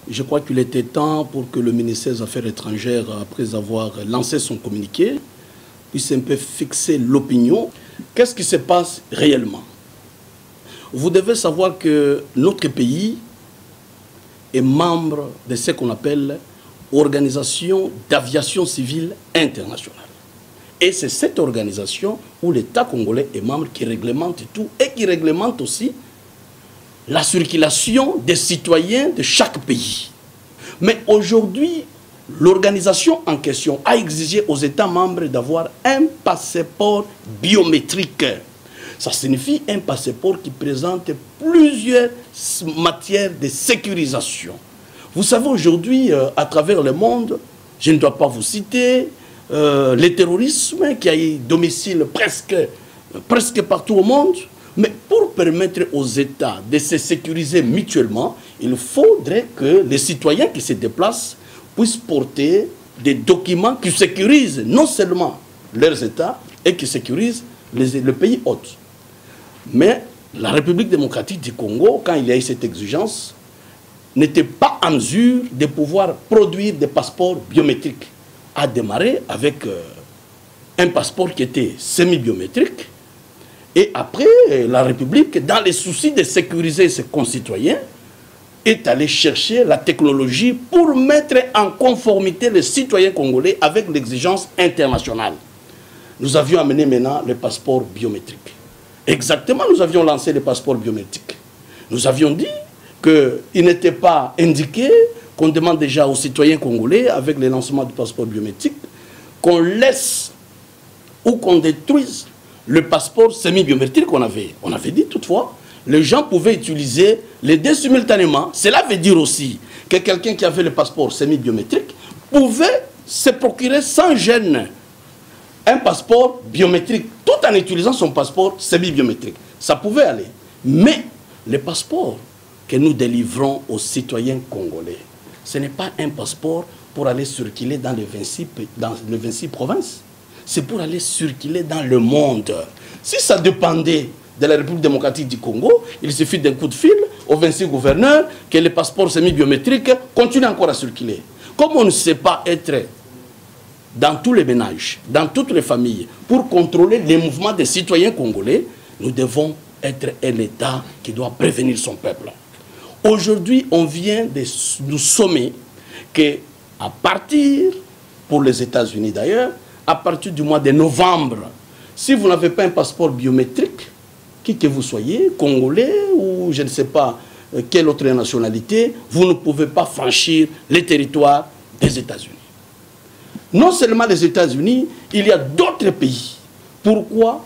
Je crois qu'il était temps pour que le ministère des Affaires étrangères, après avoir lancé son communiqué, puisse un peu fixer l'opinion. Qu'est-ce qui se passe réellement? Vous devez savoir que notre pays est membre de ce qu'on appelle Organisation d'aviation civile internationale. Et c'est cette organisation où l'État congolais est membre qui réglemente tout et qui réglemente aussi la circulation des citoyens de chaque pays. Mais aujourd'hui, l'organisation en question a exigé aux États membres d'avoir un passeport biométrique. Ça signifie un passeport qui présente plusieurs matières de sécurisation. Vous savez, aujourd'hui, à travers le monde, je ne dois pas vous citer, le terrorisme qui a eu domicile presque partout au monde. Mais pour permettre aux États de se sécuriser mutuellement, il faudrait que les citoyens qui se déplacent puissent porter des documents qui sécurisent non seulement leurs États et qui sécurisent le pays hôte. Mais la République démocratique du Congo, quand il y a eu cette exigence, n'était pas en mesure de pouvoir produire des passeports biométriques. A démarré avec un passeport qui était semi-biométrique. Et après, la République, dans les soucis de sécuriser ses concitoyens, est allée chercher la technologie pour mettre en conformité les citoyens congolais avec l'exigence internationale. Nous avions amené maintenant le passeport biométrique. Exactement, nous avions lancé le passeport biométrique. Nous avions dit qu'il n'était pas indiqué qu'on demande déjà aux citoyens congolais, avec le lancement du passeport biométrique, qu'on laisse ou qu'on détruise le passeport semi-biométrique qu'on avait. On avait dit toutefois, les gens pouvaient utiliser les deux simultanément. Cela veut dire aussi que quelqu'un qui avait le passeport semi-biométrique pouvait se procurer sans gêne un passeport biométrique tout en utilisant son passeport semi-biométrique. Ça pouvait aller. Mais le passeport que nous délivrons aux citoyens congolais, ce n'est pas un passeport pour aller circuler dans les 26 provinces. C'est pour aller circuler dans le monde. Si ça dépendait de la République démocratique du Congo, il suffit d'un coup de fil aux 26 gouverneurs que les passeports semi-biométriques continuent encore à circuler. Comme on ne sait pas être dans tous les ménages, dans toutes les familles, pour contrôler les mouvements des citoyens congolais, nous devons être un État qui doit prévenir son peuple. Aujourd'hui, on vient de nous sommer qu'à partir, pour les États-Unis d'ailleurs, à partir du mois de novembre, si vous n'avez pas un passeport biométrique, qui que vous soyez, congolais ou je ne sais pas quelle autre nationalité, vous ne pouvez pas franchir les territoires des États-Unis. Non seulement les États-Unis, il y a d'autres pays. Pourquoi?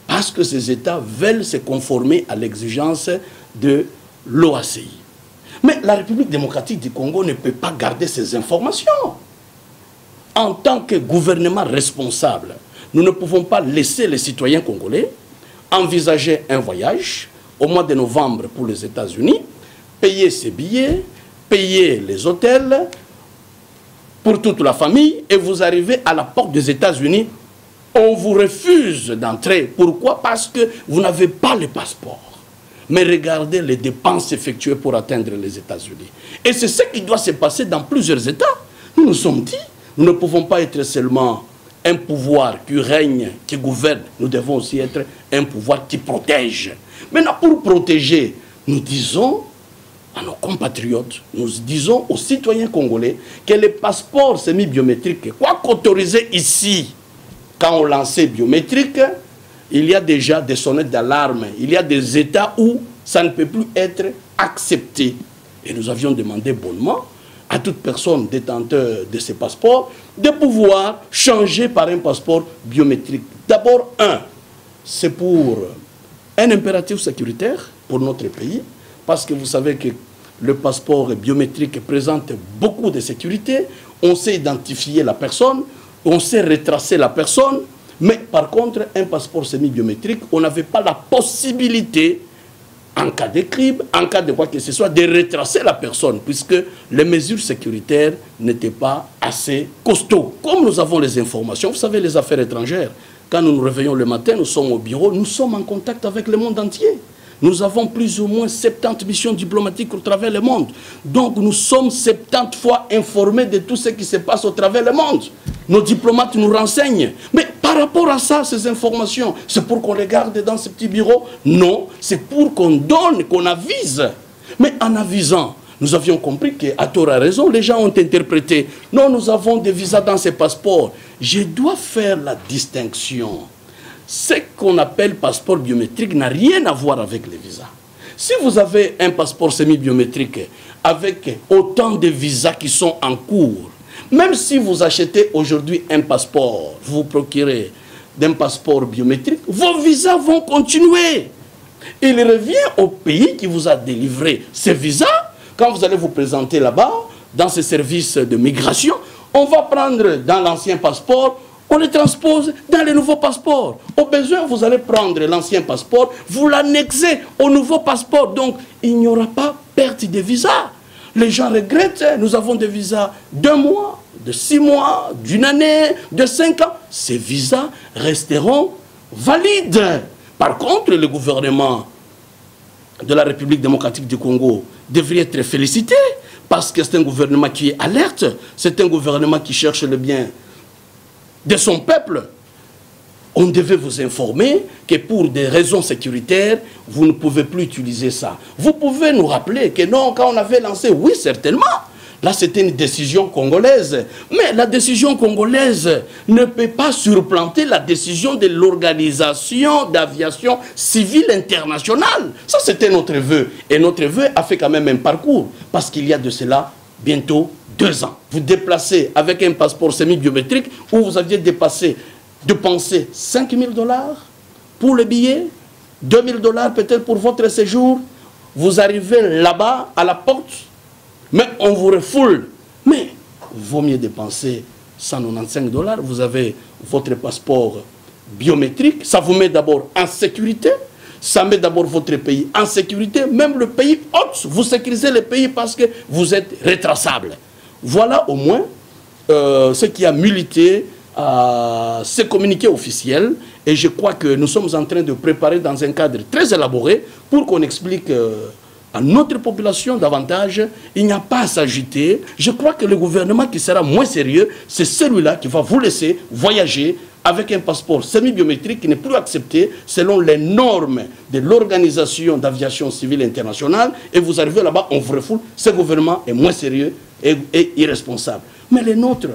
Parce que ces États veulent se conformer à l'exigence de l'OACI. Mais la République démocratique du Congo ne peut pas garder ces informations. En tant que gouvernement responsable, nous ne pouvons pas laisser les citoyens congolais envisager un voyage au mois de novembre pour les États-Unis, payer ses billets, payer les hôtels pour toute la famille, et vous arrivez à la porte des États-Unis, on vous refuse d'entrer. Pourquoi? Parce que vous n'avez pas le passeport. Mais regardez les dépenses effectuées pour atteindre les États-Unis. Et c'est ce qui doit se passer dans plusieurs États. Nous nous sommes dit, nous ne pouvons pas être seulement un pouvoir qui règne, qui gouverne. Nous devons aussi être un pouvoir qui protège. Maintenant, pour protéger, nous disons à nos compatriotes, nous disons aux citoyens congolais que les passeports semi-biométriques, quoi qu'autorisés ici, quand on lançait biométrique, il y a déjà des sonnettes d'alarme. Il y a des États où ça ne peut plus être accepté. Et nous avions demandé bonnement à toute personne détenteur de ces passeports de pouvoir changer par un passeport biométrique. D'abord, c'est pour un impératif sécuritaire pour notre pays, parce que vous savez que le passeport biométrique présente beaucoup de sécurité. On sait identifier la personne, on sait retracer la personne. Mais par contre, un passeport semi-biométrique, on n'avait pas la possibilité, en cas de crime, en cas de quoi que ce soit, de retracer la personne, puisque les mesures sécuritaires n'étaient pas assez costauds. Comme nous avons les informations, vous savez, les affaires étrangères, quand nous nous réveillons le matin, nous sommes au bureau, nous sommes en contact avec le monde entier. Nous avons plus ou moins 70 missions diplomatiques au travers le monde. Donc nous sommes 70 fois informés de tout ce qui se passe au travers le monde. Nos diplomates nous renseignent. Mais par rapport à ça, ces informations, c'est pour qu'on les garde dans ces petits bureaux? Non, c'est pour qu'on donne, qu'on avise. Mais en avisant, nous avions compris qu'à tort à raison, les gens ont interprété. Non, nous avons des visas dans ces passeports. Je dois faire la distinction. Ce qu'on appelle passeport biométrique n'a rien à voir avec les visas. Si vous avez un passeport semi-biométrique avec autant de visas qui sont en cours, même si vous achetez aujourd'hui un passeport, vous vous procurez d'un passeport biométrique, vos visas vont continuer. Il revient au pays qui vous a délivré ces visas. Quand vous allez vous présenter là-bas, dans ces services de migration, on va prendre dans l'ancien passeport, on le transpose dans le nouveau passeport. Au besoin, vous allez prendre l'ancien passeport, vous l'annexez au nouveau passeport. Donc, il n'y aura pas perte de visa. Les gens regrettent, nous avons des visas d'1 mois, de 6 mois, d'1 année, de 5 ans. Ces visas resteront valides. Par contre, le gouvernement de la République démocratique du Congo devrait être félicité parce que c'est un gouvernement qui est alerte, c'est un gouvernement qui cherche le bien de son peuple. On devait vous informer que pour des raisons sécuritaires, vous ne pouvez plus utiliser ça. Vous pouvez nous rappeler que non, quand on avait lancé, oui, certainement. Là, c'était une décision congolaise. Mais la décision congolaise ne peut pas surplanter la décision de l'Organisation d'aviation civile internationale. Ça, c'était notre vœu. Et notre vœu a fait quand même un parcours. Parce qu'il y a de cela bientôt 2 ans. Vous déplacez avec un passeport semi-biométrique où vous aviez dépensé 5 000 $ pour le billet, 2 000 $ peut-être pour votre séjour. Vous arrivez là-bas, à la porte, mais on vous refoule. Mais vaut mieux dépenser 195 $. Vous avez votre passeport biométrique. Ça vous met d'abord en sécurité. Ça met d'abord votre pays en sécurité. Même le pays hôte, vous sécurisez le pays parce que vous êtes retraçable. Voilà au moins ce qui a milité à ces communiqués officiels. Et je crois que nous sommes en train de préparer dans un cadre très élaboré pour qu'on explique à notre population davantage. Il n'y a pas à s'agiter. Je crois que le gouvernement qui sera moins sérieux, c'est celui-là qui va vous laisser voyager avec un passeport semi-biométrique qui n'est plus accepté selon les normes de l'Organisation d'aviation civile internationale. Et vous arrivez là-bas, on vous refoule. Ce gouvernement est moins sérieux et irresponsable. Mais les nôtres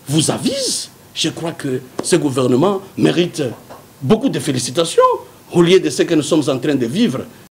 vous avisent. Je crois que ce gouvernement mérite beaucoup de félicitations au lieu de ce que nous sommes en train de vivre.